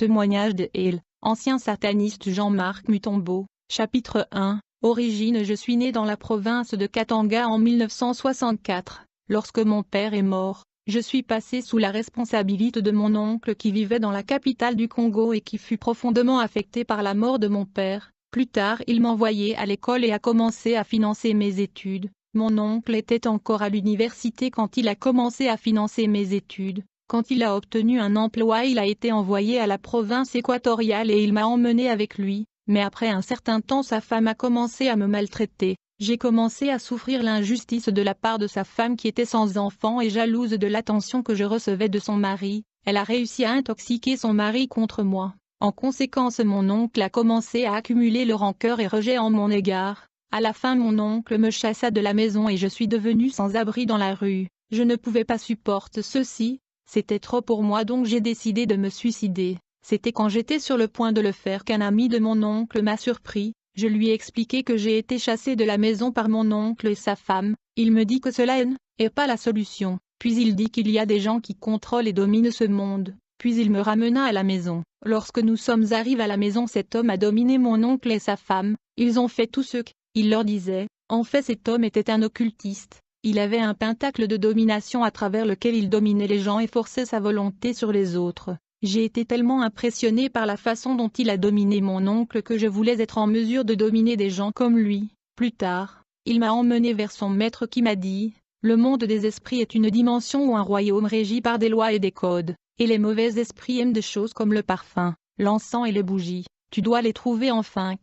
Témoignage de Hale, ancien sataniste Jean-Marc Mutombo, chapitre 1. Origine. Je suis né dans la province de Katanga en 1964. Lorsque mon père est mort, je suis passé sous la responsabilité de mon oncle qui vivait dans la capitale du Congo et qui fut profondément affecté par la mort de mon père. Plus tard, il m'envoyait à l'école et a commencé à financer mes études. Mon oncle était encore à l'université quand il a commencé à financer mes études. Quand il a obtenu un emploi, il a été envoyé à la province équatoriale et il m'a emmené avec lui. Mais après un certain temps, sa femme a commencé à me maltraiter. J'ai commencé à souffrir l'injustice de la part de sa femme qui était sans enfant et jalouse de l'attention que je recevais de son mari. Elle a réussi à intoxiquer son mari contre moi. En conséquence, mon oncle a commencé à accumuler le rancœur et rejet en mon égard. À la fin, mon oncle me chassa de la maison et je suis devenu sans abri dans la rue. Je ne pouvais pas supporter ceci. C'était trop pour moi, donc j'ai décidé de me suicider. C'était quand j'étais sur le point de le faire qu'un ami de mon oncle m'a surpris. Je lui ai expliqué que j'ai été chassé de la maison par mon oncle et sa femme. Il me dit que cela n'est pas la solution. Puis il dit qu'il y a des gens qui contrôlent et dominent ce monde. Puis il me ramena à la maison. Lorsque nous sommes arrivés à la maison, cet homme a dominé mon oncle et sa femme. Ils ont fait tout ce qu'il leur disait. En fait, cet homme était un occultiste. Il avait un pentacle de domination à travers lequel il dominait les gens et forçait sa volonté sur les autres. J'ai été tellement impressionné par la façon dont il a dominé mon oncle que je voulais être en mesure de dominer des gens comme lui. Plus tard, il m'a emmené vers son maître qui m'a dit « Le monde des esprits est une dimension ou un royaume régi par des lois et des codes, et les mauvais esprits aiment des choses comme le parfum, l'encens et les bougies. Tu dois les trouver afin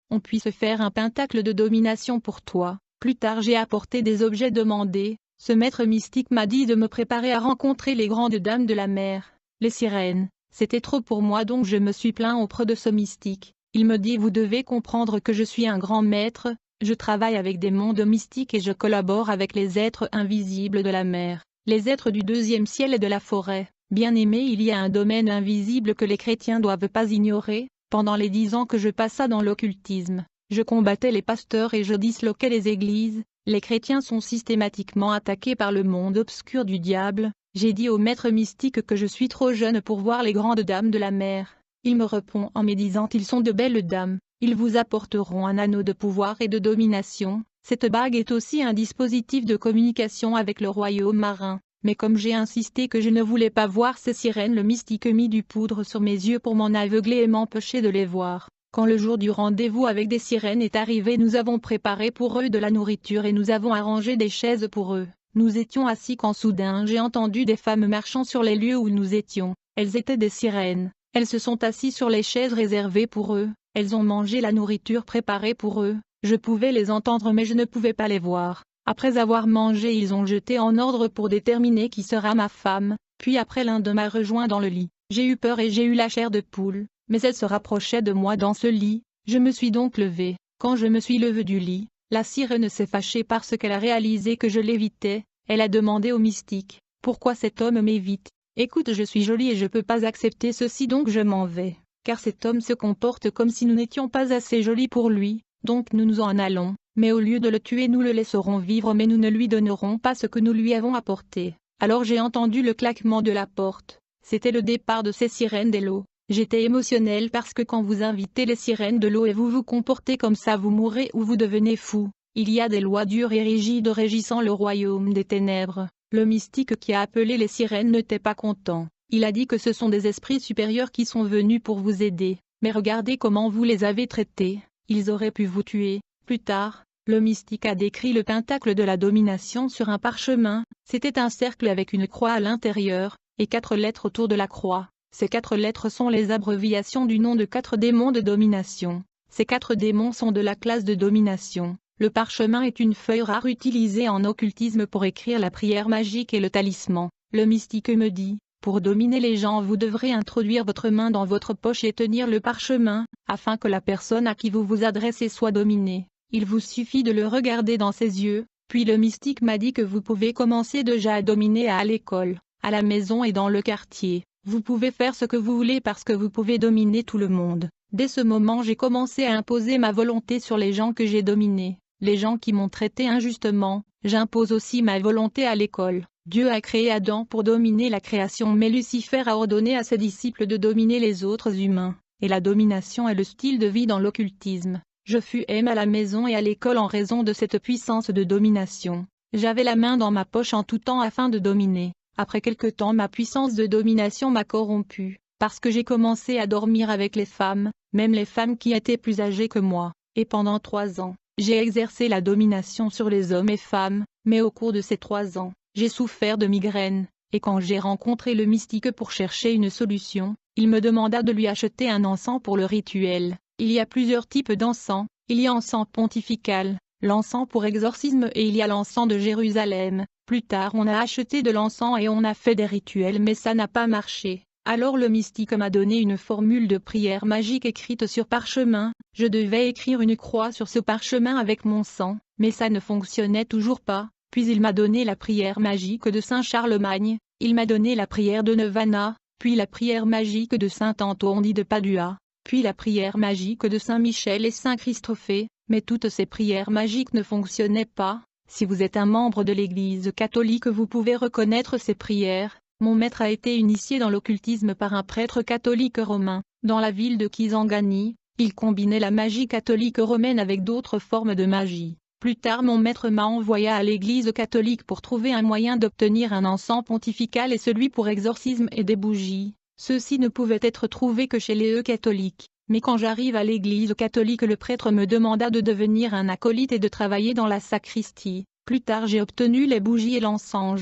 qu'on puisse faire un pentacle de domination pour toi. » Plus tard, j'ai apporté des objets demandés. Ce maître mystique m'a dit de me préparer à rencontrer les grandes dames de la mer, les sirènes. C'était trop pour moi, donc je me suis plaint auprès de ce mystique. Il me dit « Vous devez comprendre que je suis un grand maître, je travaille avec des mondes mystiques et je collabore avec les êtres invisibles de la mer, les êtres du deuxième ciel et de la forêt. Bien-aimé, il y a un domaine invisible que les chrétiens ne doivent pas ignorer. Pendant les 10 ans que je passa dans l'occultisme, je combattais les pasteurs et je disloquais les églises. Les chrétiens sont systématiquement attaqués par le monde obscur du diable. J'ai dit au maître mystique que je suis trop jeune pour voir les grandes dames de la mer. Il me répond en me disant « Ils sont de belles dames, ils vous apporteront un anneau de pouvoir et de domination. Cette bague est aussi un dispositif de communication avec le royaume marin. » Mais comme j'ai insisté que je ne voulais pas voir ces sirènes, le mystique mit du poudre sur mes yeux pour m'en aveugler et m'empêcher de les voir. Quand le jour du rendez-vous avec des sirènes est arrivé, nous avons préparé pour eux de la nourriture et nous avons arrangé des chaises pour eux. Nous étions assis quand soudain j'ai entendu des femmes marchant sur les lieux où nous étions. Elles étaient des sirènes. Elles se sont assises sur les chaises réservées pour eux. Elles ont mangé la nourriture préparée pour eux. Je pouvais les entendre mais je ne pouvais pas les voir. Après avoir mangé, ils ont jeté en ordre pour déterminer qui sera ma femme. Puis après, l'un d'eux m'a rejoint dans le lit. J'ai eu peur et j'ai eu la chair de poule. Mais elle se rapprochait de moi dans ce lit. Je me suis donc levé. Quand je me suis levé du lit, la sirène s'est fâchée parce qu'elle a réalisé que je l'évitais. Elle a demandé au mystique « Pourquoi cet homme m'évite? Écoute, je suis jolie et je peux pas accepter ceci, donc je m'en vais. Car cet homme se comporte comme si nous n'étions pas assez jolis pour lui, donc nous nous en allons. Mais au lieu de le tuer, nous le laisserons vivre, mais nous ne lui donnerons pas ce que nous lui avons apporté. » Alors j'ai entendu le claquement de la porte. C'était le départ de ces sirènes de l'eau. J'étais émotionnel parce que quand vous invitez les sirènes de l'eau et vous vous comportez comme ça, vous mourrez ou vous devenez fou. Il y a des lois dures et rigides régissant le royaume des ténèbres. Le mystique qui a appelé les sirènes n'était pas content. Il a dit que ce sont des esprits supérieurs qui sont venus pour vous aider. Mais regardez comment vous les avez traités. Ils auraient pu vous tuer. Plus tard, le mystique a décrit le pentacle de la domination sur un parchemin. C'était un cercle avec une croix à l'intérieur, et 4 lettres autour de la croix. Ces 4 lettres sont les abréviations du nom de 4 démons de domination. Ces 4 démons sont de la classe de domination. Le parchemin est une feuille rare utilisée en occultisme pour écrire la prière magique et le talisman. Le mystique me dit, pour dominer les gens, vous devrez introduire votre main dans votre poche et tenir le parchemin, afin que la personne à qui vous vous adressez soit dominée. Il vous suffit de le regarder dans ses yeux. Puis le mystique m'a dit que vous pouvez commencer déjà à dominer à l'école, à la maison et dans le quartier. Vous pouvez faire ce que vous voulez parce que vous pouvez dominer tout le monde. Dès ce moment, j'ai commencé à imposer ma volonté sur les gens que j'ai dominés. Les gens qui m'ont traité injustement, j'impose aussi ma volonté à l'école. Dieu a créé Adam pour dominer la création, mais Lucifer a ordonné à ses disciples de dominer les autres humains, et la domination est le style de vie dans l'occultisme. Je fus à la maison et à l'école en raison de cette puissance de domination. J'avais la main dans ma poche en tout temps afin de dominer. Après quelque temps, ma puissance de domination m'a corrompu, parce que j'ai commencé à dormir avec les femmes, même les femmes qui étaient plus âgées que moi, et pendant 3 ans, j'ai exercé la domination sur les hommes et femmes, mais au cours de ces 3 ans, j'ai souffert de migraines, et quand j'ai rencontré le mystique pour chercher une solution, il me demanda de lui acheter un encens pour le rituel. Il y a plusieurs types d'encens, il y a encens pontifical, l'encens pour exorcisme et il y a l'encens de Jérusalem. Plus tard on a acheté de l'encens et on a fait des rituels mais ça n'a pas marché. Alors le mystique m'a donné une formule de prière magique écrite sur parchemin, je devais écrire une croix sur ce parchemin avec mon sang, mais ça ne fonctionnait toujours pas. Puis il m'a donné la prière magique de Saint Charlemagne, il m'a donné la prière de Nevana, puis la prière magique de Saint Antoine de Padua, puis la prière magique de Saint Michel et Saint Christophée, mais toutes ces prières magiques ne fonctionnaient pas. Si vous êtes un membre de l'Église catholique vous pouvez reconnaître ces prières. Mon maître a été initié dans l'occultisme par un prêtre catholique romain, dans la ville de Kisangani, il combinait la magie catholique romaine avec d'autres formes de magie. Plus tard mon maître m'a envoyé à l'église catholique pour trouver un moyen d'obtenir un encens pontifical et celui pour exorcisme et des bougies. Ceux-ci ne pouvaient être trouvés que chez les catholiques. Mais quand j'arrive à l'église catholique le prêtre me demanda de devenir un acolyte et de travailler dans la sacristie. Plus tard j'ai obtenu les bougies et l'encens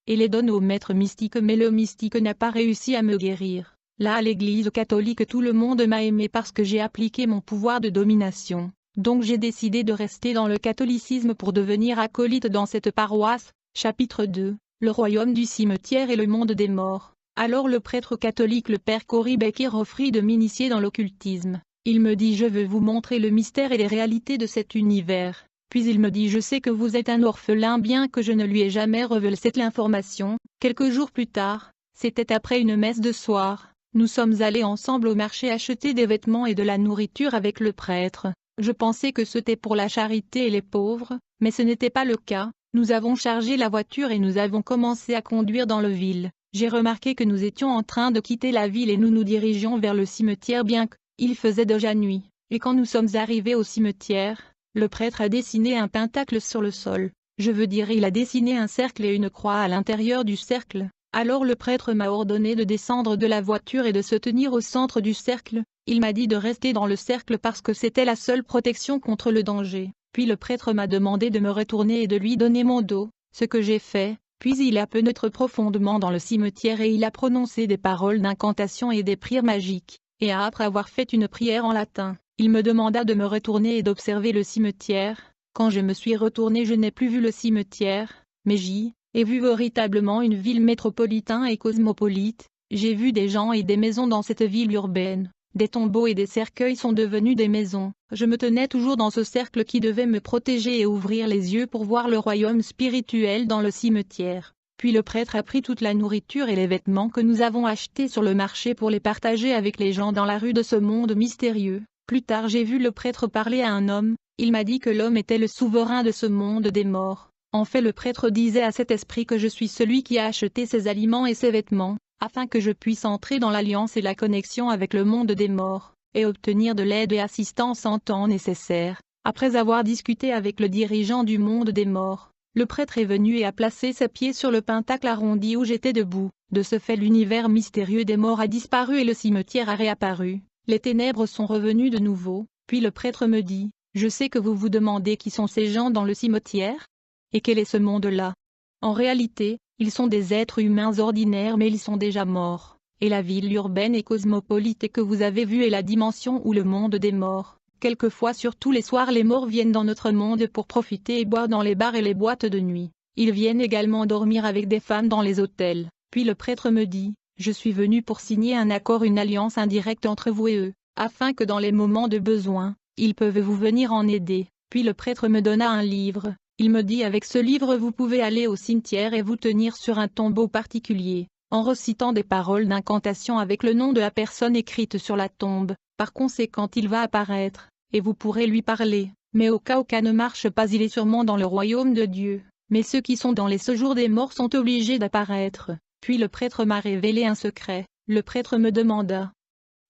et les donne au maître mystique mais le mystique n'a pas réussi à me guérir. Là à l'église catholique tout le monde m'a aimé parce que j'ai appliqué mon pouvoir de domination. Donc j'ai décidé de rester dans le catholicisme pour devenir acolyte dans cette paroisse. Chapitre 2, le royaume du cimetière et le monde des morts. Alors le prêtre catholique le père Cory Becker offrit de m'initier dans l'occultisme. Il me dit je veux vous montrer le mystère et les réalités de cet univers. Puis il me dit je sais que vous êtes un orphelin bien que je ne lui ai jamais révélé cette information. Quelques jours plus tard, c'était après une messe de soir, nous sommes allés ensemble au marché acheter des vêtements et de la nourriture avec le prêtre. Je pensais que c'était pour la charité et les pauvres, mais ce n'était pas le cas. Nous avons chargé la voiture et nous avons commencé à conduire dans la ville. J'ai remarqué que nous étions en train de quitter la ville et nous nous dirigeons vers le cimetière bien qu'il faisait déjà nuit. Et quand nous sommes arrivés au cimetière, le prêtre a dessiné un pentacle sur le sol. Je veux dire il a dessiné un cercle et une croix à l'intérieur du cercle. Alors le prêtre m'a ordonné de descendre de la voiture et de se tenir au centre du cercle. Il m'a dit de rester dans le cercle parce que c'était la seule protection contre le danger. Puis le prêtre m'a demandé de me retourner et de lui donner mon dos, ce que j'ai fait. Puis il a pénétré profondément dans le cimetière et il a prononcé des paroles d'incantation et des prières magiques. Et après avoir fait une prière en latin, il me demanda de me retourner et d'observer le cimetière. Quand je me suis retourné je n'ai plus vu le cimetière, mais j'y ai vu véritablement une ville métropolitaine et cosmopolite. J'ai vu des gens et des maisons dans cette ville urbaine. Des tombeaux et des cercueils sont devenus des maisons. Je me tenais toujours dans ce cercle qui devait me protéger et ouvrir les yeux pour voir le royaume spirituel dans le cimetière. Puis le prêtre a pris toute la nourriture et les vêtements que nous avons achetés sur le marché pour les partager avec les gens dans la rue de ce monde mystérieux. Plus tard j'ai vu le prêtre parler à un homme, il m'a dit que l'homme était le souverain de ce monde des morts. En fait le prêtre disait à cet esprit que je suis celui qui a acheté ses aliments et ses vêtements, afin que je puisse entrer dans l'alliance et la connexion avec le monde des morts, et obtenir de l'aide et assistance en temps nécessaire. Après avoir discuté avec le dirigeant du monde des morts, le prêtre est venu et a placé ses pieds sur le pentacle arrondi où j'étais debout. De ce fait l'univers mystérieux des morts a disparu et le cimetière a réapparu. Les ténèbres sont revenues de nouveau, puis le prêtre me dit, « Je sais que vous vous demandez qui sont ces gens dans le cimetière ? Et quel est ce monde-là ? En réalité, ils sont des êtres humains ordinaires mais ils sont déjà morts. Et la ville urbaine et cosmopolite que vous avez vue est la dimension où le monde des morts. Quelquefois surtout les soirs les morts viennent dans notre monde pour profiter et boire dans les bars et les boîtes de nuit. Ils viennent également dormir avec des femmes dans les hôtels. » Puis le prêtre me dit, « Je suis venu pour signer un accord, une alliance indirecte entre vous et eux, afin que dans les moments de besoin, ils peuvent vous venir en aider. » Puis le prêtre me donna un livre. Il me dit avec ce livre vous pouvez aller au cimetière et vous tenir sur un tombeau particulier, en recitant des paroles d'incantation avec le nom de la personne écrite sur la tombe. Par conséquent il va apparaître, et vous pourrez lui parler, mais au cas où ça ne marche pas il est sûrement dans le royaume de Dieu. mais ceux qui sont dans les séjours des morts sont obligés d'apparaître. Puis le prêtre m'a révélé un secret. Le prêtre me demanda: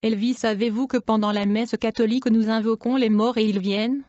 Elvis, savez-vous que pendant la messe catholique nous invoquons les morts et ils viennent?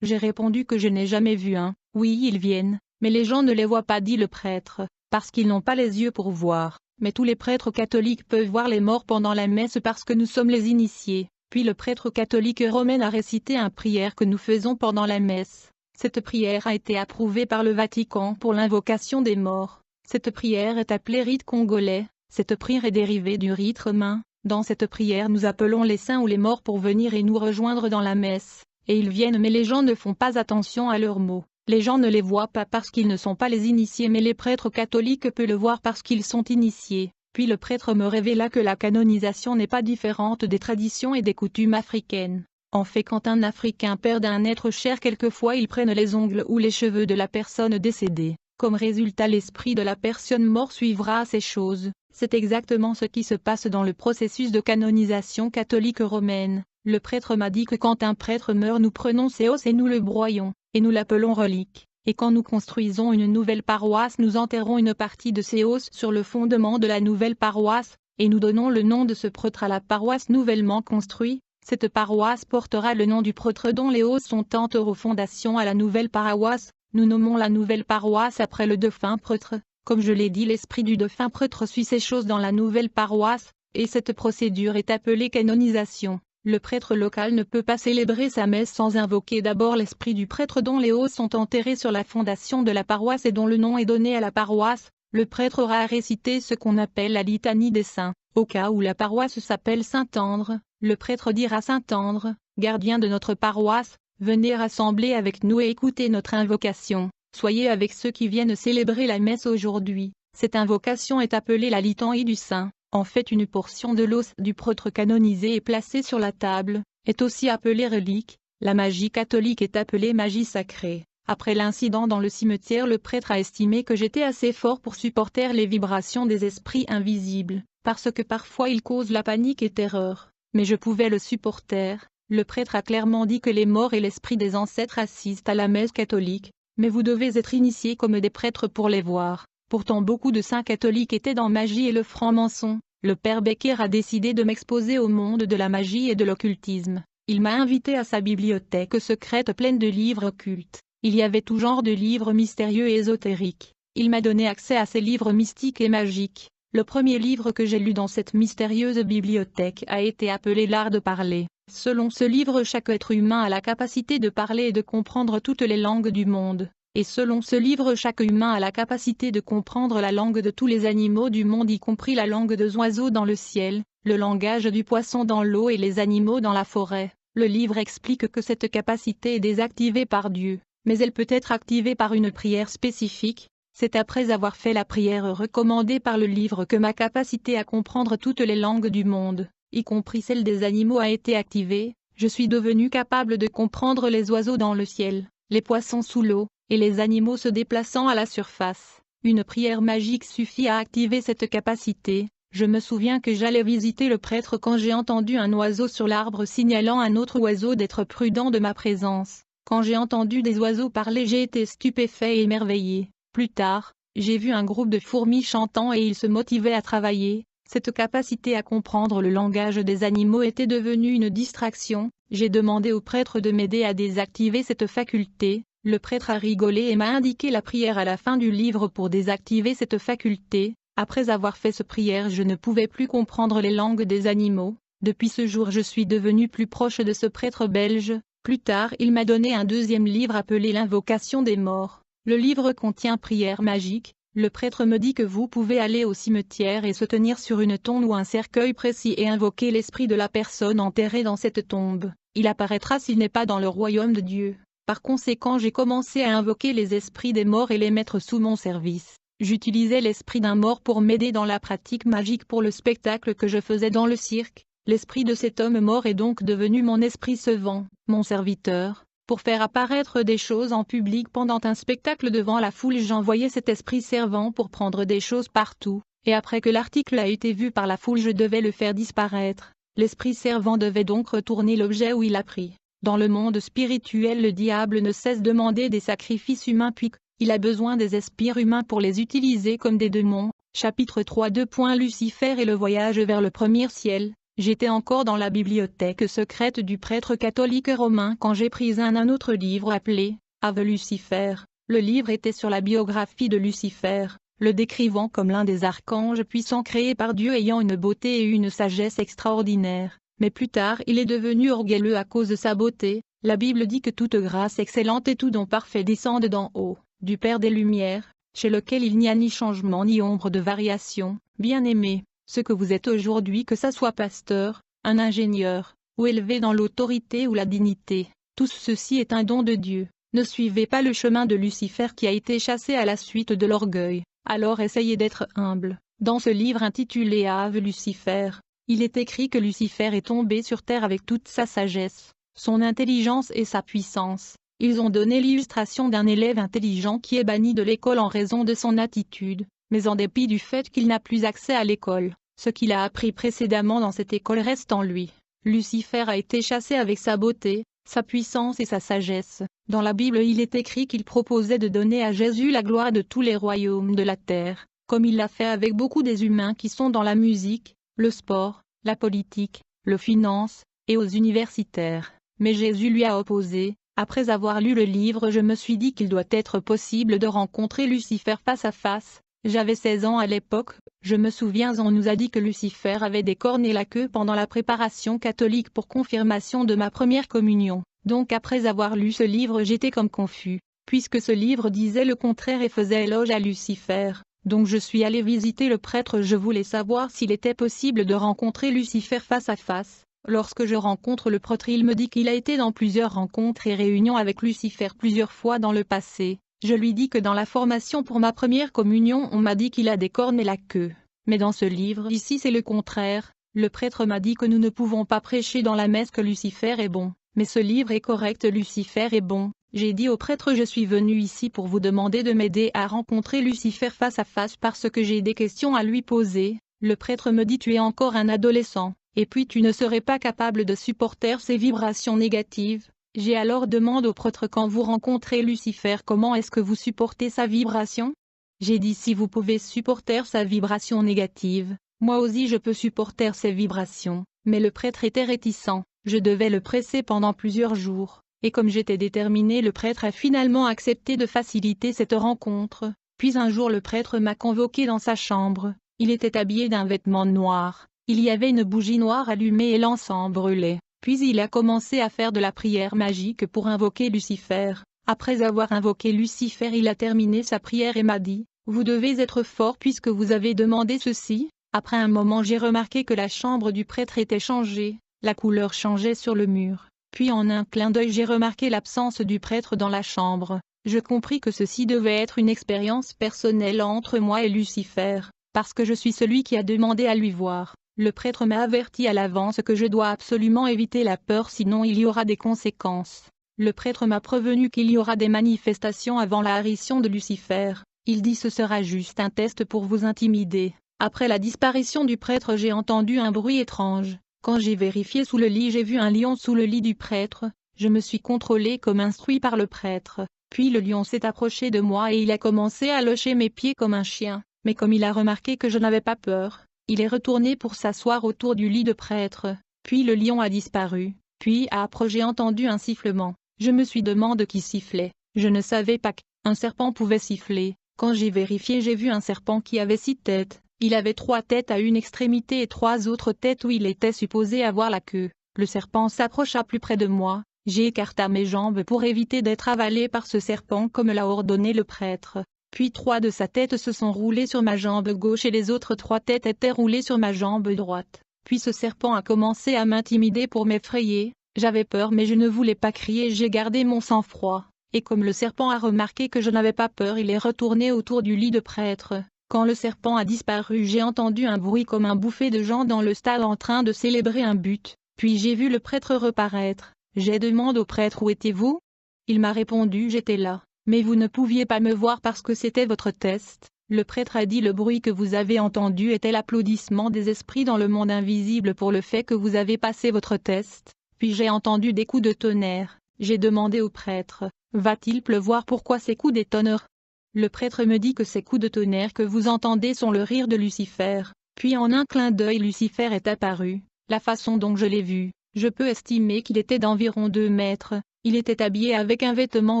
J'ai répondu que je n'ai jamais vu un. Oui, ils viennent, mais les gens ne les voient pas, dit le prêtre, parce qu'ils n'ont pas les yeux pour voir. Mais tous les prêtres catholiques peuvent voir les morts pendant la messe parce que nous sommes les initiés. Puis le prêtre catholique romain a récité une prière que nous faisons pendant la messe. Cette prière a été approuvée par le Vatican pour l'invocation des morts. Cette prière est appelée rite congolais. Cette prière est dérivée du rite romain. Dans cette prière nous appelons les saints ou les morts pour venir et nous rejoindre dans la messe. Et ils viennent, mais les gens ne font pas attention à leurs mots. Les gens ne les voient pas parce qu'ils ne sont pas les initiés, mais les prêtres catholiques peuvent le voir parce qu'ils sont initiés. Puis le prêtre me révéla que la canonisation n'est pas différente des traditions et des coutumes africaines. En fait, quand un Africain perd un être cher, quelquefois ils prennent les ongles ou les cheveux de la personne décédée. Comme résultat, l'esprit de la personne morte suivra ces choses. C'est exactement ce qui se passe dans le processus de canonisation catholique romaine. Le prêtre m'a dit que quand un prêtre meurt, nous prenons ses os et nous le broyons, et nous l'appelons relique. Et quand nous construisons une nouvelle paroisse, nous enterrons une partie de ces os sur le fondement de la nouvelle paroisse, et nous donnons le nom de ce prêtre à la paroisse nouvellement construite. Cette paroisse portera le nom du prêtre dont les os sont enterrés aux fondations à la nouvelle paroisse. Nous nommons la nouvelle paroisse après le défunt prêtre. Comme je l'ai dit, l'esprit du défunt prêtre suit ces choses dans la nouvelle paroisse, et cette procédure est appelée canonisation. Le prêtre local ne peut pas célébrer sa messe sans invoquer d'abord l'esprit du prêtre dont les os sont enterrés sur la fondation de la paroisse et dont le nom est donné à la paroisse. Le prêtre aura à réciter ce qu'on appelle la litanie des saints. Au cas où la paroisse s'appelle Saint-Andre, le prêtre dira: Saint-Andre, gardien de notre paroisse, venez rassembler avec nous et écoutez notre invocation. Soyez avec ceux qui viennent célébrer la messe aujourd'hui. Cette invocation est appelée la litanie du saint. En fait, une portion de l'os du prêtre canonisé est placée sur la table, est aussi appelée relique. La magie catholique est appelée magie sacrée. Après l'incident dans le cimetière, le prêtre a estimé que j'étais assez fort pour supporter les vibrations des esprits invisibles, parce que parfois ils causent la panique et terreur. Mais je pouvais le supporter. Le prêtre a clairement dit que les morts et l'esprit des ancêtres assistent à la messe catholique, mais vous devez être initiés comme des prêtres pour les voir. Pourtant beaucoup de saints catholiques étaient dans magie et le franc-maçon. Le père Becker a décidé de m'exposer au monde de la magie et de l'occultisme. Il m'a invité à sa bibliothèque secrète pleine de livres occultes. Il y avait tout genre de livres mystérieux et ésotériques. Il m'a donné accès à ces livres mystiques et magiques. Le premier livre que j'ai lu dans cette mystérieuse bibliothèque a été appelé l'art de parler. Selon ce livre, chaque être humain a la capacité de parler et de comprendre toutes les langues du monde. Et selon ce livre, chaque humain a la capacité de comprendre la langue de tous les animaux du monde, y compris la langue des oiseaux dans le ciel, le langage du poisson dans l'eau et les animaux dans la forêt. Le livre explique que cette capacité est désactivée par Dieu, mais elle peut être activée par une prière spécifique. C'est après avoir fait la prière recommandée par le livre que ma capacité à comprendre toutes les langues du monde, y compris celle des animaux, a été activée. Je suis devenu capable de comprendre les oiseaux dans le ciel, les poissons sous l'eau, et les animaux se déplaçant à la surface. Une prière magique suffit à activer cette capacité. Je me souviens que j'allais visiter le prêtre quand j'ai entendu un oiseau sur l'arbre signalant à un autre oiseau d'être prudent de ma présence. Quand j'ai entendu des oiseaux parler, j'ai été stupéfait et émerveillé. Plus tard, j'ai vu un groupe de fourmis chantant et ils se motivaient à travailler. Cette capacité à comprendre le langage des animaux était devenue une distraction. J'ai demandé au prêtre de m'aider à désactiver cette faculté. Le prêtre a rigolé et m'a indiqué la prière à la fin du livre pour désactiver cette faculté. Après avoir fait cette prière, je ne pouvais plus comprendre les langues des animaux. Depuis ce jour, je suis devenu plus proche de ce prêtre belge. Plus tard, il m'a donné un deuxième livre appelé l'Invocation des morts. Le livre contient prières magiques. Le prêtre me dit que vous pouvez aller au cimetière et se tenir sur une tombe ou un cercueil précis et invoquer l'esprit de la personne enterrée dans cette tombe. Il apparaîtra s'il n'est pas dans le royaume de Dieu. Par conséquent, j'ai commencé à invoquer les esprits des morts et les mettre sous mon service. J'utilisais l'esprit d'un mort pour m'aider dans la pratique magique pour le spectacle que je faisais dans le cirque. L'esprit de cet homme mort est donc devenu mon esprit servant, mon serviteur. Pour faire apparaître des choses en public pendant un spectacle devant la foule, j'envoyais cet esprit servant pour prendre des choses partout, et après que l'article a été vu par la foule, je devais le faire disparaître. L'esprit servant devait donc retourner l'objet où il a pris. Dans le monde spirituel, le diable ne cesse de demander des sacrifices humains puis il a besoin des esprits humains pour les utiliser comme des démons. Chapitre 3 2. Lucifer et le voyage vers le premier ciel. J'étais encore dans la bibliothèque secrète du prêtre catholique romain quand j'ai pris un autre livre appelé Ave Lucifer. Le livre était sur la biographie de Lucifer, le décrivant comme l'un des archanges puissants créés par Dieu ayant une beauté et une sagesse extraordinaires. Mais plus tard il est devenu orgueilleux à cause de sa beauté. La Bible dit que toute grâce excellente et tout don parfait descendent d'en haut, du Père des Lumières, chez lequel il n'y a ni changement ni ombre de variation. Bien-aimés, ce que vous êtes aujourd'hui, que ça soit pasteur, un ingénieur, ou élevé dans l'autorité ou la dignité, tout ceci est un don de Dieu. Ne suivez pas le chemin de Lucifer qui a été chassé à la suite de l'orgueil, alors essayez d'être humble. Dans ce livre intitulé Ave Lucifer, il est écrit que Lucifer est tombé sur terre avec toute sa sagesse, son intelligence et sa puissance. Ils ont donné l'illustration d'un élève intelligent qui est banni de l'école en raison de son attitude, mais en dépit du fait qu'il n'a plus accès à l'école, ce qu'il a appris précédemment dans cette école reste en lui. Lucifer a été chassé avec sa beauté, sa puissance et sa sagesse. Dans la Bible il est écrit qu'il proposait de donner à Jésus la gloire de tous les royaumes de la terre, comme il l'a fait avec beaucoup des humains qui sont dans la musique, le sport, la politique, le finance, et aux universitaires. Mais Jésus lui a opposé. Après avoir lu le livre, je me suis dit qu'il doit être possible de rencontrer Lucifer face à face. J'avais 16 ans à l'époque, je me souviens on nous a dit que Lucifer avait des cornes et la queue pendant la préparation catholique pour confirmation de ma première communion. Donc après avoir lu ce livre j'étais comme confus, puisque ce livre disait le contraire et faisait éloge à Lucifer. Donc je suis allé visiter le prêtre, je voulais savoir s'il était possible de rencontrer Lucifer face à face. Lorsque je rencontre le prêtre il me dit qu'il a été dans plusieurs rencontres et réunions avec Lucifer plusieurs fois dans le passé. Je lui dis que dans la formation pour ma première communion on m'a dit qu'il a des cornes et la queue. Mais dans ce livre ici c'est le contraire. Le prêtre m'a dit que nous ne pouvons pas prêcher dans la messe que Lucifer est bon. Mais ce livre est correct, Lucifer est bon. J'ai dit au prêtre je suis venu ici pour vous demander de m'aider à rencontrer Lucifer face à face parce que j'ai des questions à lui poser. Le prêtre me dit tu es encore un adolescent, et puis tu ne serais pas capable de supporter ces vibrations négatives. J'ai alors demandé au prêtre quand vous rencontrez Lucifer comment est-ce que vous supportez sa vibration? J'ai dit si vous pouvez supporter sa vibration négative, moi aussi je peux supporter ses vibrations. Mais le prêtre était réticent, je devais le presser pendant plusieurs jours, et comme j'étais déterminé le prêtre a finalement accepté de faciliter cette rencontre. Puis un jour le prêtre m'a convoqué dans sa chambre, il était habillé d'un vêtement noir, il y avait une bougie noire allumée et l'encens brûlait. Puis il a commencé à faire de la prière magique pour invoquer Lucifer. Après avoir invoqué Lucifer il a terminé sa prière et m'a dit « Vous devez être fort puisque vous avez demandé ceci ». Après un moment j'ai remarqué que la chambre du prêtre était changée, la couleur changeait sur le mur. Puis en un clin d'œil j'ai remarqué l'absence du prêtre dans la chambre. Je compris que ceci devait être une expérience personnelle entre moi et Lucifer, parce que je suis celui qui a demandé à lui voir. Le prêtre m'a averti à l'avance que je dois absolument éviter la peur sinon il y aura des conséquences. Le prêtre m'a prévenu qu'il y aura des manifestations avant l'apparition de Lucifer. Il dit ce sera juste un test pour vous intimider. Après la disparition du prêtre j'ai entendu un bruit étrange. Quand j'ai vérifié sous le lit j'ai vu un lion sous le lit du prêtre. Je me suis contrôlé comme instruit par le prêtre. Puis le lion s'est approché de moi et il a commencé à locher mes pieds comme un chien. Mais comme il a remarqué que je n'avais pas peur, il est retourné pour s'asseoir autour du lit de prêtre, puis le lion a disparu, puis après j'ai entendu un sifflement. Je me suis demandé qui sifflait, je ne savais pas qu'un serpent pouvait siffler. Quand j'ai vérifié j'ai vu un serpent qui avait 6 têtes, il avait 3 têtes à une extrémité et 3 autres têtes où il était supposé avoir la queue. Le serpent s'approcha plus près de moi, j'ai écarté mes jambes pour éviter d'être avalé par ce serpent comme l'a ordonné le prêtre. Puis 3 de sa tête se sont roulées sur ma jambe gauche et les autres 3 têtes étaient roulées sur ma jambe droite. Puis ce serpent a commencé à m'intimider pour m'effrayer, j'avais peur mais je ne voulais pas crier, j'ai gardé mon sang-froid. Et comme le serpent a remarqué que je n'avais pas peur il est retourné autour du lit de prêtre. Quand le serpent a disparu j'ai entendu un bruit comme un bouffée de gens dans le stade en train de célébrer un but. Puis j'ai vu le prêtre reparaître, j'ai demandé au prêtre où étiez-vous? Il m'a répondu j'étais là. Mais vous ne pouviez pas me voir parce que c'était votre test. Le prêtre a dit le bruit que vous avez entendu était l'applaudissement des esprits dans le monde invisible pour le fait que vous avez passé votre test. Puis j'ai entendu des coups de tonnerre. J'ai demandé au prêtre, va-t-il pleuvoir? Pourquoi ces coups d'étonneur? Le prêtre me dit que ces coups de tonnerre que vous entendez sont le rire de Lucifer. Puis en un clin d'œil Lucifer est apparu. La façon dont je l'ai vu, je peux estimer qu'il était d'environ 2 mètres. Il était habillé avec un vêtement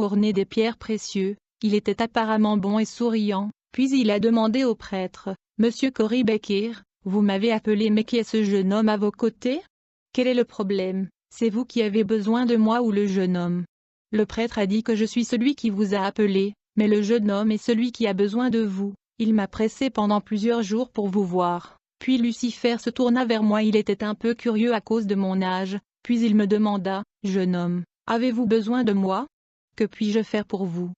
orné des pierres précieuses. Il était apparemment bon et souriant. Puis il a demandé au prêtre, « Monsieur Cory Becker, vous m'avez appelé mais qui est ce jeune homme à vos côtés? Quel est le problème? C'est vous qui avez besoin de moi ou le jeune homme ?» Le prêtre a dit que je suis celui qui vous a appelé, mais le jeune homme est celui qui a besoin de vous. Il m'a pressé pendant plusieurs jours pour vous voir. Puis Lucifer se tourna vers moi, il était un peu curieux à cause de mon âge, puis il me demanda, « Jeune homme, avez-vous besoin de moi? Que puis-je faire pour vous? »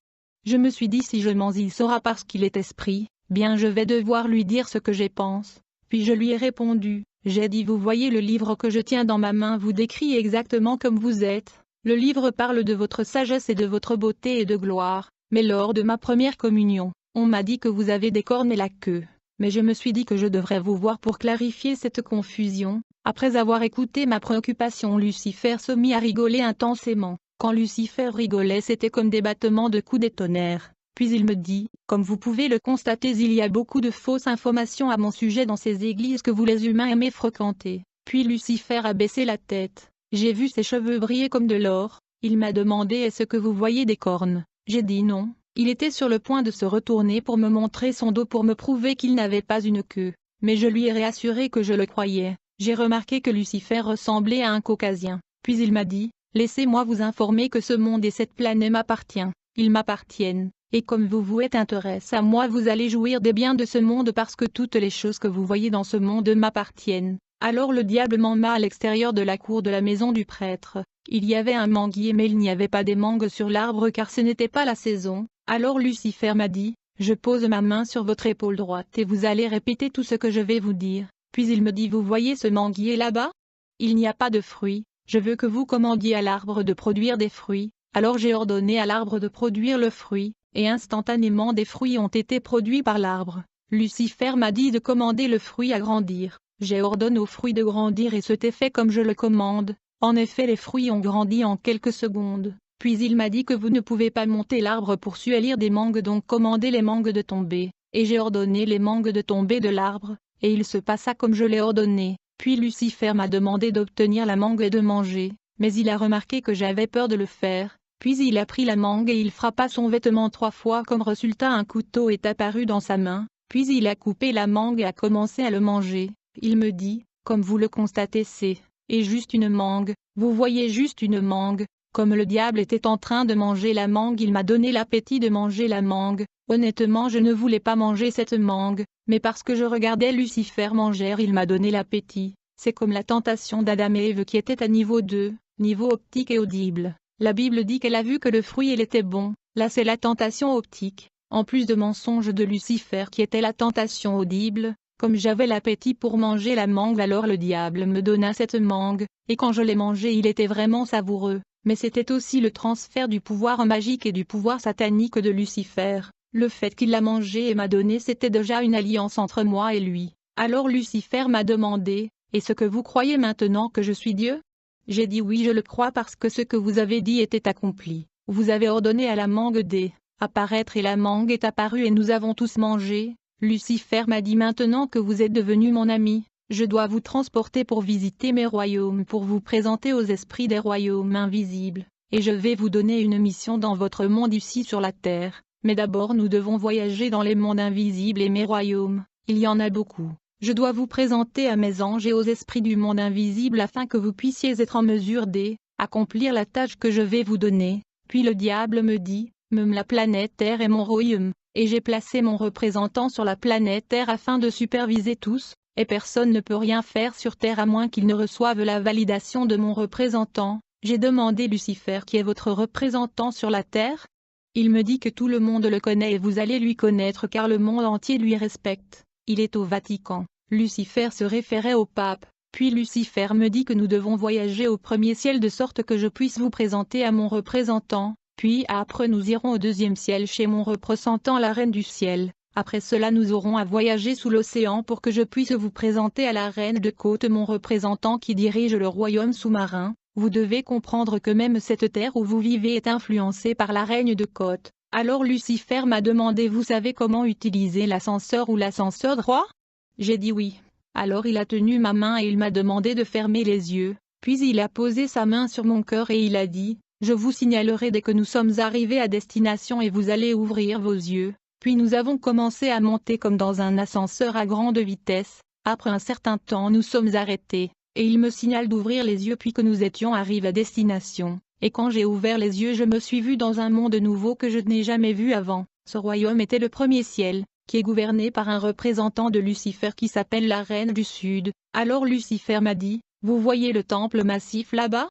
Je me suis dit si je mens il saura parce qu'il est esprit, bien je vais devoir lui dire ce que je pense. Puis je lui ai répondu, j'ai dit vous voyez le livre que je tiens dans ma main vous décrit exactement comme vous êtes. Le livre parle de votre sagesse et de votre beauté et de gloire, mais lors de ma première communion, on m'a dit que vous avez des cornes et la queue. Mais je me suis dit que je devrais vous voir pour clarifier cette confusion. Après avoir écouté ma préoccupation Lucifer se mit à rigoler intensément. Quand Lucifer rigolait c'était comme des battements de coups de tonnerre. Puis il me dit, comme vous pouvez le constater il y a beaucoup de fausses informations à mon sujet dans ces églises que vous les humains aimez fréquenter. Puis Lucifer a baissé la tête. J'ai vu ses cheveux briller comme de l'or. Il m'a demandé est-ce que vous voyez des cornes? J'ai dit non. Il était sur le point de se retourner pour me montrer son dos pour me prouver qu'il n'avait pas une queue. Mais je lui ai réassuré que je le croyais. J'ai remarqué que Lucifer ressemblait à un caucasien. Puis il m'a dit, laissez-moi vous informer que ce monde et cette planète m'appartiennent. Ils m'appartiennent. Et comme vous êtes intéressé à moi vous allez jouir des biens de ce monde parce que toutes les choses que vous voyez dans ce monde m'appartiennent. Alors le diable m'emmena à l'extérieur de la cour de la maison du prêtre. Il y avait un manguier mais il n'y avait pas des mangues sur l'arbre car ce n'était pas la saison. Alors Lucifer m'a dit, je pose ma main sur votre épaule droite et vous allez répéter tout ce que je vais vous dire. Puis il me dit vous voyez ce manguier là-bas? Il n'y a pas de fruits, je veux que vous commandiez à l'arbre de produire des fruits. Alors j'ai ordonné à l'arbre de produire le fruit, et instantanément des fruits ont été produits par l'arbre. Lucifer m'a dit de commander le fruit à grandir. J'ai ordonné aux fruits de grandir et c'était fait comme je le commande. En effet les fruits ont grandi en quelques secondes. Puis il m'a dit que vous ne pouvez pas monter l'arbre pour suelir des mangues donc commandez les mangues de tomber. Et j'ai ordonné les mangues de tomber de l'arbre, et il se passa comme je l'ai ordonné. Puis Lucifer m'a demandé d'obtenir la mangue et de manger, mais il a remarqué que j'avais peur de le faire. Puis il a pris la mangue et il frappa son vêtement 3 fois comme résultat un couteau est apparu dans sa main. Puis il a coupé la mangue et a commencé à le manger. Il me dit, comme vous le constatez c'est, et juste une mangue, vous voyez juste une mangue. Comme le diable était en train de manger la mangue il m'a donné l'appétit de manger la mangue. Honnêtement je ne voulais pas manger cette mangue, mais parce que je regardais Lucifer manger il m'a donné l'appétit. C'est comme la tentation d'Adam et Ève qui était à niveau 2, niveau optique et audible. La Bible dit qu'elle a vu que le fruit il était bon, là c'est la tentation optique, en plus de mensonge de Lucifer qui était la tentation audible. Comme j'avais l'appétit pour manger la mangue alors le diable me donna cette mangue, et quand je l'ai mangée il était vraiment savoureux. Mais c'était aussi le transfert du pouvoir magique et du pouvoir satanique de Lucifer. Le fait qu'il l'a mangé et m'a donné c'était déjà une alliance entre moi et lui. Alors Lucifer m'a demandé, est-ce que vous croyez maintenant que je suis Dieu? J'ai dit oui je le crois parce que ce que vous avez dit était accompli. Vous avez ordonné à la mangue d'apparaître et la mangue est apparue et nous avons tous mangé. Lucifer m'a dit maintenant que vous êtes devenu mon ami. Je dois vous transporter pour visiter mes royaumes pour vous présenter aux esprits des royaumes invisibles, et je vais vous donner une mission dans votre monde ici sur la terre, mais d'abord nous devons voyager dans les mondes invisibles et mes royaumes, il y en a beaucoup. Je dois vous présenter à mes anges et aux esprits du monde invisible afin que vous puissiez être en mesure d'accomplir la tâche que je vais vous donner. Puis le diable me dit, même la planète Terre est mon royaume, et j'ai placé mon représentant sur la planète Terre afin de superviser tous. Et personne ne peut rien faire sur terre à moins qu'il ne reçoive la validation de mon représentant. J'ai demandé Lucifer qui est votre représentant sur la terre? Il me dit que tout le monde le connaît et vous allez lui connaître car le monde entier lui respecte. Il est au Vatican. Lucifer se référait au pape. Puis Lucifer me dit que nous devons voyager au premier ciel de sorte que je puisse vous présenter à mon représentant. Puis après nous irons au deuxième ciel chez mon représentant la reine du ciel. Après cela nous aurons à voyager sous l'océan pour que je puisse vous présenter à la reine de côte mon représentant qui dirige le royaume sous-marin. Vous devez comprendre que même cette terre où vous vivez est influencée par la reine de côte. Alors Lucifer m'a demandé: vous savez comment utiliser l'ascenseur ou l'ascenseur droit? J'ai dit oui. Alors il a tenu ma main et il m'a demandé de fermer les yeux, puis il a posé sa main sur mon cœur et il a dit: je vous signalerai dès que nous sommes arrivés à destination et vous allez ouvrir vos yeux. Puis nous avons commencé à monter comme dans un ascenseur à grande vitesse. Après un certain temps nous sommes arrêtés, et il me signale d'ouvrir les yeux puis que nous étions arrivés à destination. Et quand j'ai ouvert les yeux je me suis vu dans un monde nouveau que je n'ai jamais vu avant. Ce royaume était le premier ciel, qui est gouverné par un représentant de Lucifer qui s'appelle la Reine du Sud. Alors Lucifer m'a dit: vous voyez le temple massif là-bas?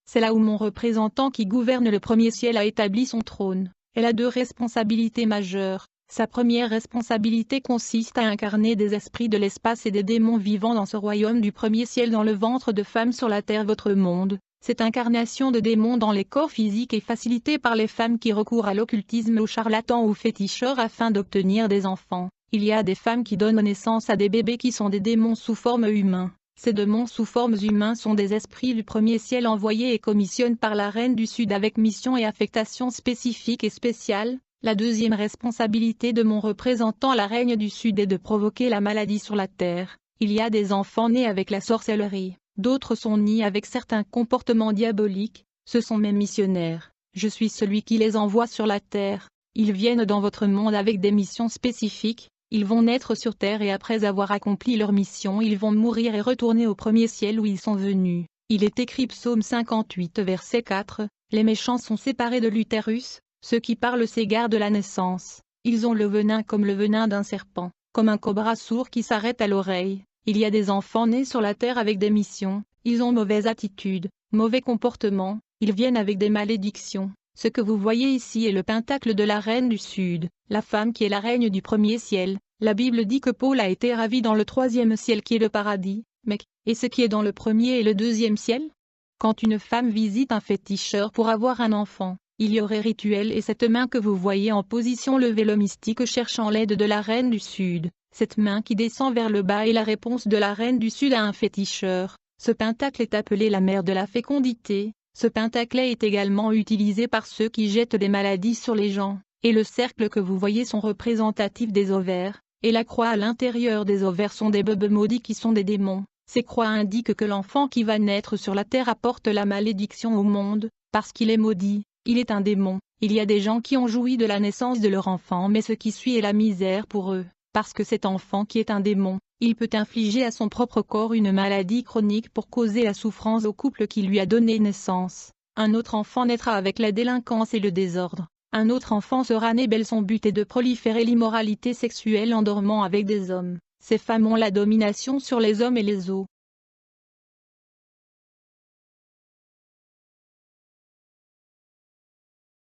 C'est là où mon représentant qui gouverne le premier ciel a établi son trône. Elle a deux responsabilités majeures. Sa première responsabilité consiste à incarner des esprits de l'espace et des démons vivant dans ce royaume du premier ciel dans le ventre de femme sur la terre votre monde. Cette incarnation de démons dans les corps physiques est facilitée par les femmes qui recourent à l'occultisme, aux charlatans ou féticheurs afin d'obtenir des enfants. Il y a des femmes qui donnent naissance à des bébés qui sont des démons sous forme humaine. Ces démons sous formes humains sont des esprits du premier ciel envoyés et commissionnés par la Reine du Sud avec mission et affectation spécifiques et spéciales. La deuxième responsabilité de mon représentant la Reine du Sud est de provoquer la maladie sur la terre. Il y a des enfants nés avec la sorcellerie, d'autres sont nés avec certains comportements diaboliques, ce sont mes missionnaires. Je suis celui qui les envoie sur la terre. Ils viennent dans votre monde avec des missions spécifiques. Ils vont naître sur terre et après avoir accompli leur mission ils vont mourir et retourner au premier ciel où ils sont venus. Il est écrit Psaume 58 verset 4, les méchants sont séparés de l'utérus, ceux qui parlent s'égarent de la naissance. Ils ont le venin comme le venin d'un serpent, comme un cobra sourd qui s'arrête à l'oreille. Il y a des enfants nés sur la terre avec des missions, ils ont mauvaise attitude, mauvais comportement, ils viennent avec des malédictions. Ce que vous voyez ici est le pentacle de la Reine du Sud, la femme qui est la reine du premier ciel. La Bible dit que Paul a été ravi dans le troisième ciel qui est le paradis, mais, et ce qui est dans le premier et le deuxième ciel? Quand une femme visite un féticheur pour avoir un enfant, il y aurait rituel et cette main que vous voyez en position levée le mystique cherchant l'aide de la Reine du Sud. Cette main qui descend vers le bas est la réponse de la Reine du Sud à un féticheur. Ce pentacle est appelé la mère de la fécondité. Ce pentacle est également utilisé par ceux qui jettent les maladies sur les gens, et le cercle que vous voyez sont représentatifs des ovaires, et la croix à l'intérieur des ovaires sont des bébés maudits qui sont des démons. Ces croix indiquent que l'enfant qui va naître sur la terre apporte la malédiction au monde, parce qu'il est maudit, il est un démon. Il y a des gens qui ont joui de la naissance de leur enfant mais ce qui suit est la misère pour eux, parce que cet enfant qui est un démon, il peut infliger à son propre corps une maladie chronique pour causer la souffrance au couple qui lui a donné naissance. Un autre enfant naîtra avec la délinquance et le désordre. Un autre enfant sera né belle, son but est de proliférer l'immoralité sexuelle en dormant avec des hommes. Ces femmes ont la domination sur les hommes et les eaux.